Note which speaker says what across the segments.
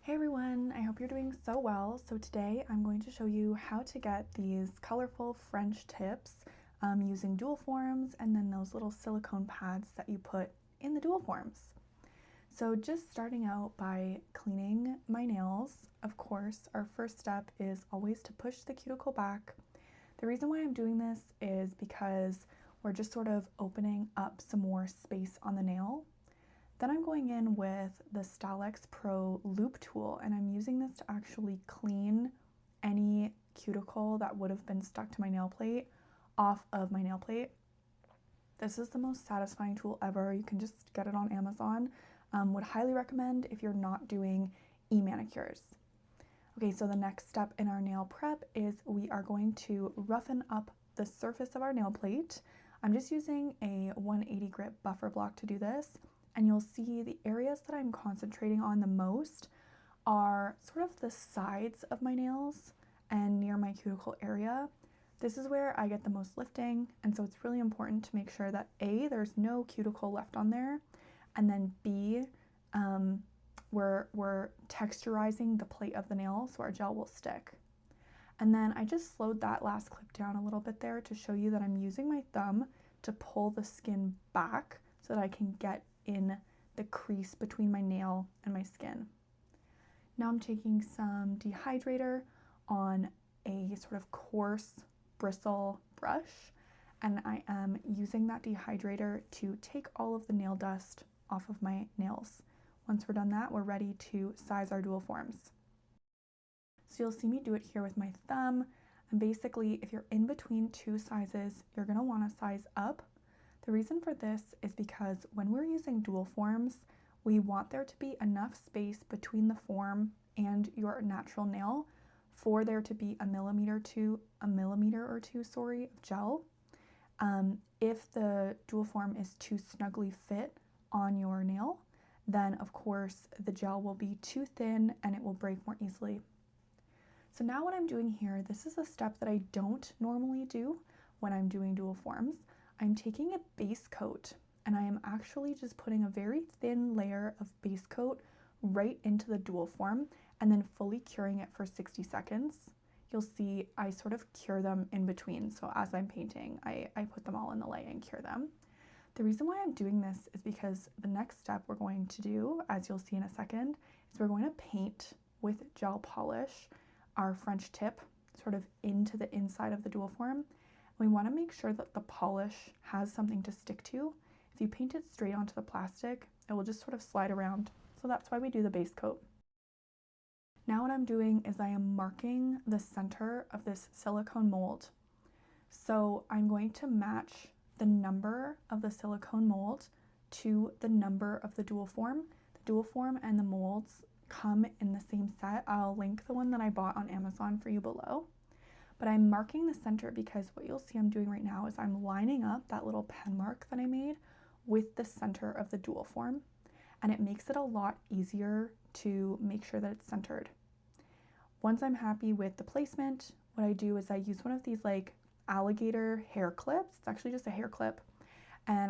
Speaker 1: Hey everyone, I hope you're doing so well. So today I'm going to show you how to get these colorful French tips using dual forms and then those little silicone pads that you put in the dual forms. So just starting out by cleaning my nails, of course, our first step is always to push the cuticle back. The reason why I'm doing this is because we're just sort of opening up some more space on the nail. Then I'm going in with the Staleks Pro Loop Tool, and I'm using this to actually clean any cuticle that would have been stuck to my nail plate off of my nail plate. This is the most satisfying tool ever. You can just get it on Amazon. Would highly recommend if you're not doing e-manicures. Okay, so the next step in our nail prep is we are going to roughen up the surface of our nail plate. I'm just using a 180 grit buffer block to do this. And you'll see the areas that I'm concentrating on the most are sort of the sides of my nails and near my cuticle area. This is where I get the most lifting, and so it's really important to make sure that A, there's no cuticle left on there, and then B, we're texturizing the plate of the nail so our gel will stick. And then I just slowed that last clip down a little bit there to show you that I'm using my thumb to pull the skin back so that I can get in the crease between my nail and my skin. Now I'm taking some dehydrator on a sort of coarse bristle brush, and I am using that dehydrator to take all of the nail dust off of my nails. Once we're done that, we're ready to size our dual forms. So you'll see me do it here with my thumb, and basically if you're in between two sizes, you're going to want to size up. The reason for this is because when we're using dual forms, we want there to be enough space between the form and your natural nail for there to be a millimeter or two of gel. If the dual form is too snugly fit on your nail, then of course the gel will be too thin and it will break more easily. So now what I'm doing here, this is a step that I don't normally do when I'm doing dual forms. I'm taking a base coat and I am actually just putting a very thin layer of base coat right into the dual form and then fully curing it for 60 seconds. You'll see I sort of cure them in between. So as I'm painting, I put them all in the light and cure them. The reason why I'm doing this is because the next step we're going to do, as you'll see in a second, is we're going to paint with gel polish our French tip sort of into the inside of the dual form. We want to make sure that the polish has something to stick to. If you paint it straight onto the plastic, it will just sort of slide around. So that's why we do the base coat. Now what I'm doing is I am marking the center of this silicone mold. So I'm going to match the number of the silicone mold to the number of the dual form. The dual form and the molds come in the same set. I'll link the one that I bought on Amazon for you below. But I'm marking the center because what you'll see I'm doing right now is I'm lining up that little pen mark that I made with the center of the dual form, and it makes it a lot easier to make sure that it's centered. Once I'm happy with the placement, what I do is I use one of these like alligator hair clips. It's actually just a hair clip, and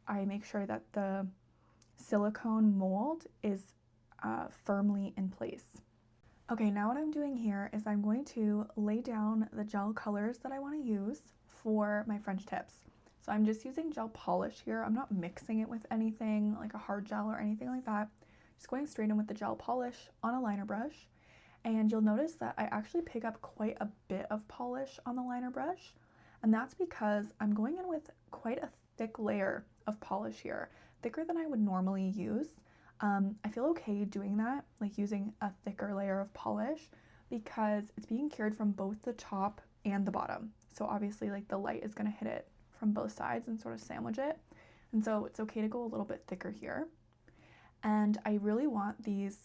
Speaker 1: I make sure that the silicone mold is firmly in place. Okay, now what I'm doing here is I'm going to lay down the gel colors that I want to use for my French tips. So I'm just using gel polish here. I'm not mixing it with anything like a hard gel or anything like that. Just going straight in with the gel polish on a liner brush. And you'll notice that I actually pick up quite a bit of polish on the liner brush. And that's because I'm going in with quite a thick layer of polish here, thicker than I would normally use. I feel okay doing that, like using a thicker layer of polish, because it's being cured from both the top and the bottom. So obviously like the light is going to hit it from both sides and sort of sandwich it. And so it's okay to go a little bit thicker here. And I really want these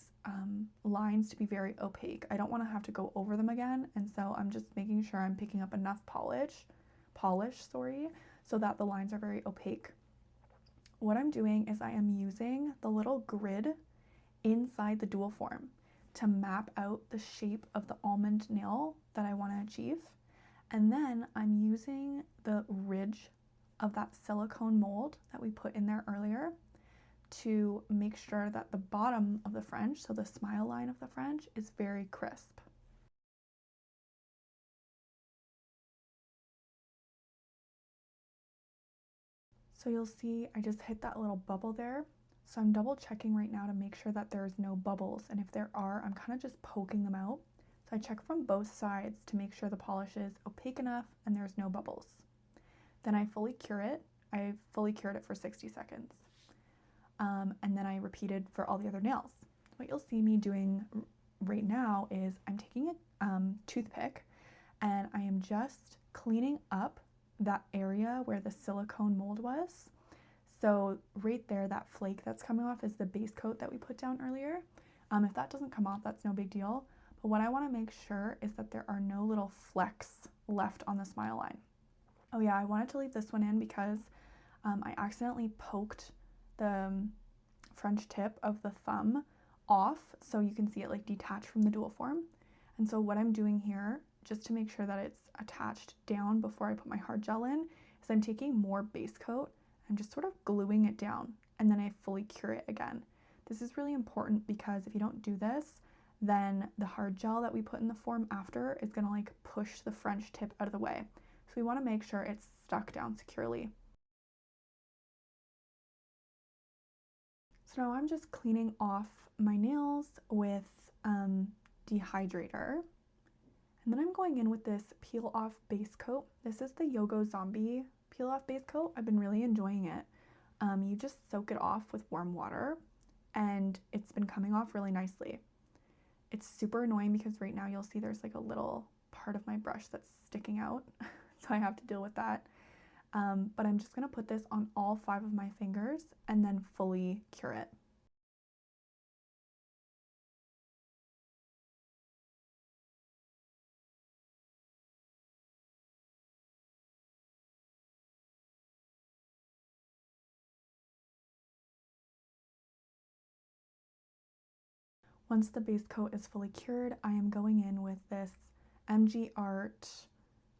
Speaker 1: lines to be very opaque. I don't want to have to go over them again. And so I'm just making sure I'm picking up enough polish, so that the lines are very opaque. What I'm doing is I am using the little grid inside the dual form to map out the shape of the almond nail that I want to achieve. And then I'm using the ridge of that silicone mold that we put in there earlier to make sure that the bottom of the French, so the smile line of the French, is very crisp. So you'll see I just hit that little bubble there. So I'm double checking right now to make sure that there's no bubbles, and if there are, I'm kind of just poking them out. So I check from both sides to make sure the polish is opaque enough and there's no bubbles. Then I fully cure it. I fully cured it for 60 seconds. And then I repeated for all the other nails. What you'll see me doing right now is I'm taking a toothpick and I am just cleaning up that area where the silicone mold was. So right there, that flake that's coming off is the base coat that we put down earlier. If that doesn't come off, that's no big deal. But what I want to make sure is that there are no little flecks left on the smile line. Oh yeah, I wanted to leave this one in because I accidentally poked the French tip of the thumb off, so you can see it like detached from the dual form. And so what I'm doing here, just to make sure that it's attached down before I put my hard gel in, is I'm taking more base coat and just sort of gluing it down, and then I fully cure it again. This is really important because if you don't do this, then the hard gel that we put in the form after is gonna like push the French tip out of the way. So we wanna make sure it's stuck down securely. So now I'm just cleaning off my nails with dehydrator. And then I'm going in with this peel off base coat. This is the YOGO Zombie peel off base coat. I've been really enjoying it. You just soak it off with warm water and it's been coming off really nicely. It's super annoying because right now you'll see there's like a little part of my brush that's sticking out. So I have to deal with that. But I'm just gonna put this on all 5 of my fingers and then fully cure it. Once the base coat is fully cured, I am going in with this MG Art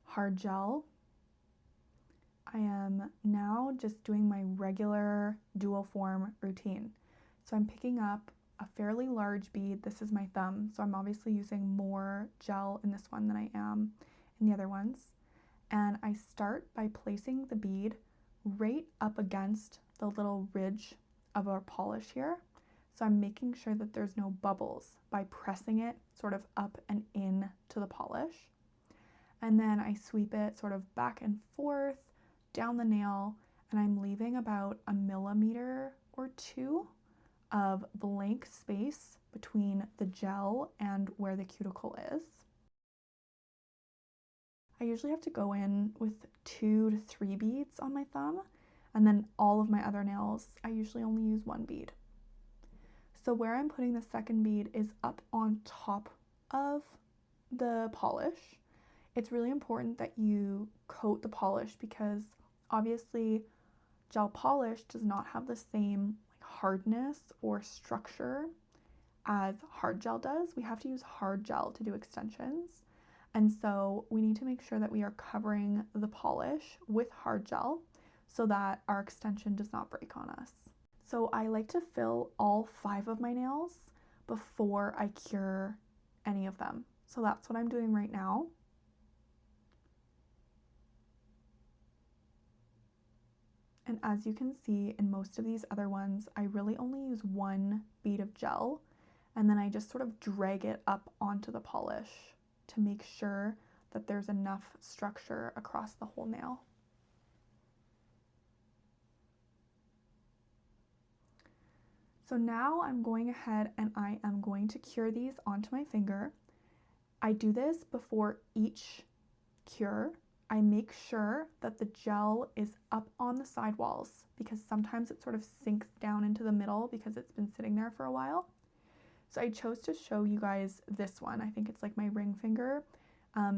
Speaker 1: hard gel. I am now just doing my regular dual form routine. So I'm picking up a fairly large bead. This is my thumb, so I'm obviously using more gel in this one than I am in the other ones. And I start by placing the bead right up against the little ridge of our polish here. So I'm making sure that there's no bubbles by pressing it sort of up and in to the polish. And then I sweep it sort of back and forth down the nail, and I'm leaving about 1 millimeter or 2 of blank space between the gel and where the cuticle is. I usually have to go in with 2 to 3 beads on my thumb, and then all of my other nails, I usually only use 1 bead. So where I'm putting the second bead is up on top of the polish. It's really important that you coat the polish because obviously gel polish does not have the same hardness or structure as hard gel does. We have to use hard gel to do extensions. And so we need to make sure that we are covering the polish with hard gel so that our extension does not break on us. So I like to fill all 5 of my nails before I cure any of them. So that's what I'm doing right now. And as you can see in most of these other ones, I really only use 1 bead of gel, and then I just sort of drag it up onto the polish to make sure that there's enough structure across the whole nail. So now I'm going ahead and I am going to cure these onto my finger. I do this before each cure. I make sure that the gel is up on the side walls because sometimes it sort of sinks down into the middle because it's been sitting there for a while. So I chose to show you guys this one. I think it's like my ring finger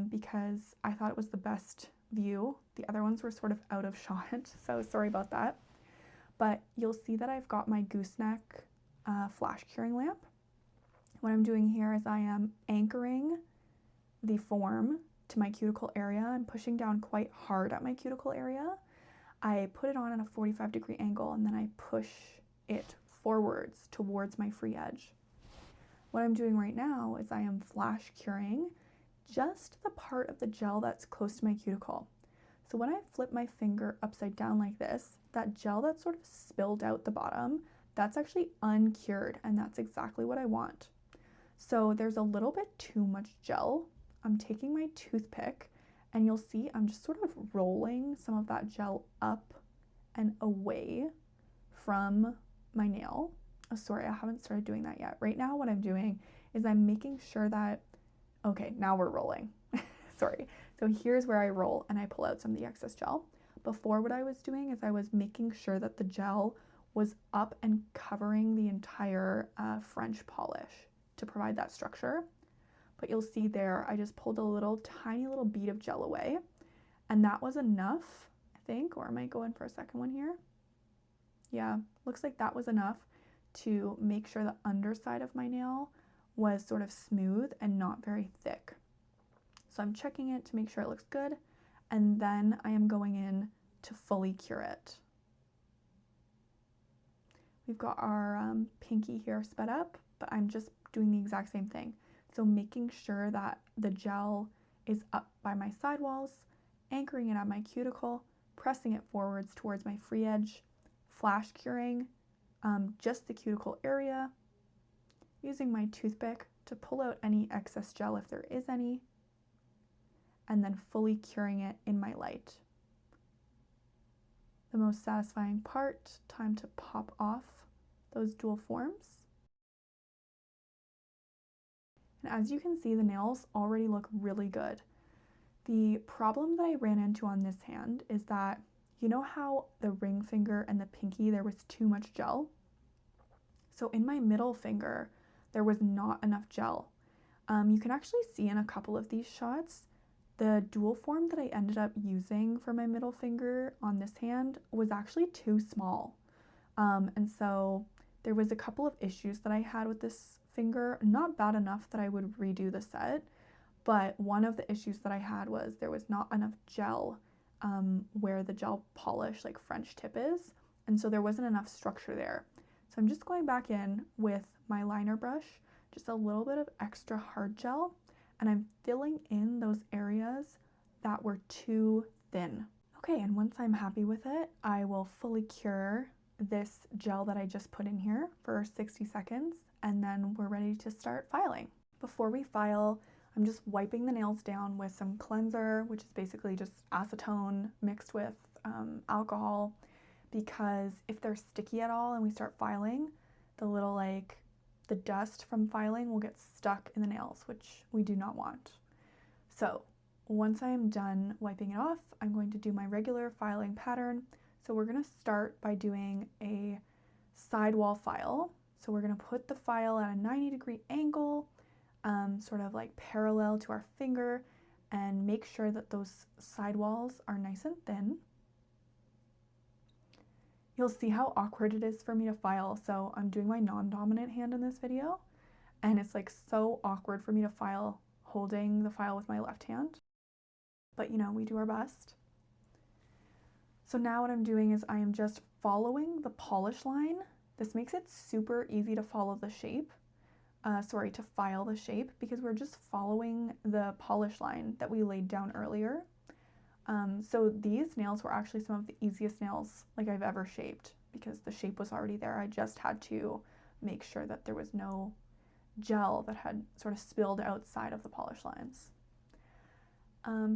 Speaker 1: because I thought it was the best view. The other ones were sort of out of shot, so sorry about that. But you'll see that I've got my gooseneck flash curing lamp. What I'm doing here is I am anchoring the form to my cuticle area. I'm pushing down quite hard at my cuticle area. I put it on at a 45-degree angle and then I push it forwards towards my free edge. What I'm doing right now is I am flash curing just the part of the gel that's close to my cuticle. So when I flip my finger upside down like this, that gel that sort of spilled out the bottom, that's actually uncured, and that's exactly what I want. So there's a little bit too much gel. I'm taking my toothpick, and you'll see I'm just sort of rolling some of that gel up and away from my nail. Oh, sorry, I haven't started doing that yet. Right now what I'm doing is I'm making sure that, okay, now we're rolling. Sorry. So here's where I roll and I pull out some of the excess gel. Before, what I was doing is I was making sure that the gel was up and covering the entire French polish to provide that structure. But you'll see there, I just pulled a little tiny little bead of gel away, and that was enough, I think. Or am I going for a second one here? Yeah, looks like that was enough to make sure the underside of my nail was sort of smooth and not very thick. So I'm checking it to make sure it looks good, and then I am going in to fully cure it. We've got our pinky here sped up, but I'm just doing the exact same thing. So making sure that the gel is up by my sidewalls, anchoring it on my cuticle, pressing it forwards towards my free edge, flash curing just the cuticle area, using my toothpick to pull out any excess gel if there is any, and then fully curing it in my light. The most satisfying part, time to pop off those dual forms. And as you can see, the nails already look really good. The problem that I ran into on this hand is that, you know how the ring finger and the pinky, there was too much gel? So in my middle finger, there was not enough gel. You can actually see in a couple of these shots, the dual form that I ended up using for my middle finger on this hand was actually too small. And so there was a couple of issues that I had with this finger, not bad enough that I would redo the set, but one of the issues that I had was there was not enough gel where the gel polish, like French tip is, and so there wasn't enough structure there. So I'm just going back in with my liner brush, just a little bit of extra hard gel, and I'm filling in those areas that were too thin. Okay, and once I'm happy with it, I will fully cure this gel that I just put in here for 60 seconds, and then we're ready to start filing. Before we file, I'm just wiping the nails down with some cleanser, which is basically just acetone mixed with alcohol, because if they're sticky at all and we start filing, the dust from filing will get stuck in the nails, which we do not want. So once I am done wiping it off, I'm going to do my regular filing pattern. So we're going to start by doing a sidewall file. So we're going to put the file at a 90-degree angle, sort of like parallel to our finger, and make sure that those sidewalls are nice and thin. You'll see how awkward it is for me to file. So I'm doing my non-dominant hand in this video, and it's like so awkward for me to file holding the file with my left hand. But you know, we do our best. So now what I'm doing is I am just following the polish line. This makes it super easy to follow the shape, to file the shape, because we're just following the polish line that we laid down earlier. So these nails were actually some of the easiest nails like I've ever shaped, because the shape was already there. I just had to make sure that there was no gel that had sort of spilled outside of the polish lines.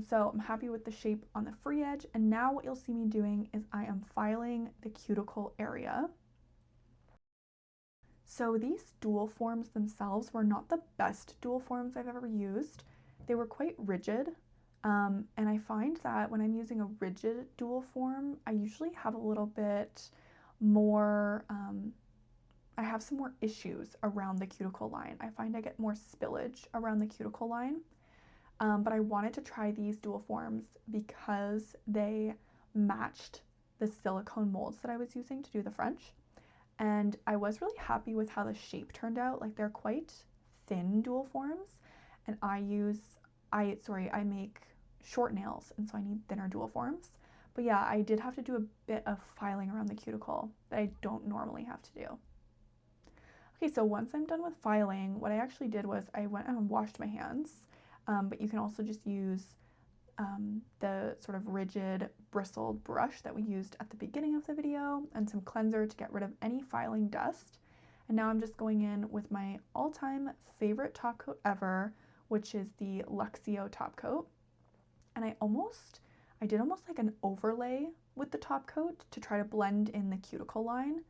Speaker 1: So I'm happy with the shape on the free edge, and now what you'll see me doing is I am filing the cuticle area. So these dual forms themselves were not the best dual forms I've ever used. They were quite rigid, and I find that when I'm using a rigid dual form, I usually have a little bit more, I have some more issues around the cuticle line. I find I get more spillage around the cuticle line. But I wanted to try these dual forms because they matched the silicone molds that I was using to do the French. And I was really happy with how the shape turned out. Like, they're quite thin dual forms, and I make short nails, and so I need thinner dual forms. But yeah, I did have to do a bit of filing around the cuticle that I don't normally have to do. Okay, so once I'm done with filing, what I actually did was I went and washed my hands, but you can also just use the sort of rigid bristled brush that we used at the beginning of the video and some cleanser to get rid of any filing dust. And now I'm just going in with my all-time favorite top coat ever, which is the Luxio top coat. And I did almost like an overlay with the top coat to try to blend in the cuticle line.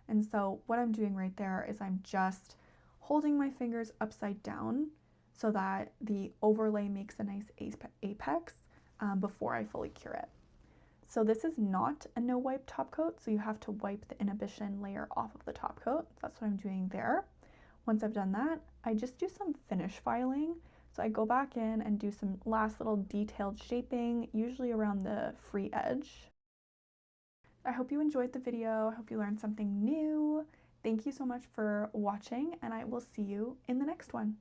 Speaker 1: And so what I'm doing right there is I'm just holding my fingers upside down so that the overlay makes a nice apex before I fully cure it. So this is not a no wipe top coat, so you have to wipe the inhibition layer off of the top coat. That's what I'm doing there. Once I've done that, I just do some finish filing. So I go back in and do some last little detailed shaping, usually around the free edge. I hope you enjoyed the video. I hope you learned something new. Thank you so much for watching, and I will see you in the next one.